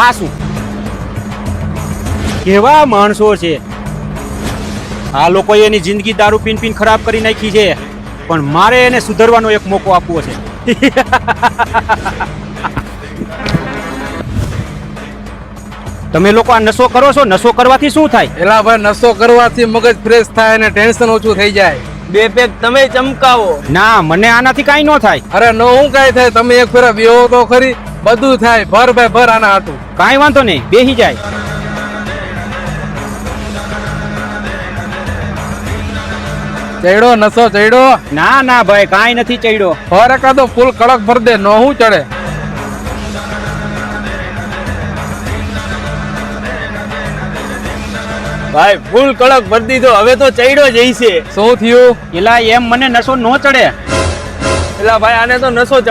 આ શું કેવા માણસો છે આ લોકોએ એની જિંદગી દારૂ પીન પીન ખરાબ કરી નાખી છે પણ મારે એને સુધરવાનો એક મોકો આપવો છે તમે લોકો આ નશો કરો છો નશો કરવાથી શું થાય એલા ભાઈ નશો કરવાથી મગજ ફ્રેશ થાય અને ટેન્શન ઓછું થઈ જાય. બે પેક તમે ચમકાવો. ના મને આનાથી કાંઈ ન થાય અરે ન હું કાંઈ થાય તમે એક ફેરા બેહો તો ખરી બધું થાય ભર ભાઈ ભર આના હાટું. કાંઈ વાંધો નહીં બેસી જાય ચડ્યો નશો ચડ્યો ના ના ભાઈ કાંઈ નથી ચડ્યો ભર એકાદો ફૂલ કડક ભર દે નો હું ચડે. ભાઈ ફૂલ કડક ભરી દીધો હવે તો ચડ્યો જ હશે. શું થયું? એલા એમ મને નશો ન ચડે એલા ભાઈ આને તો નશો ચડ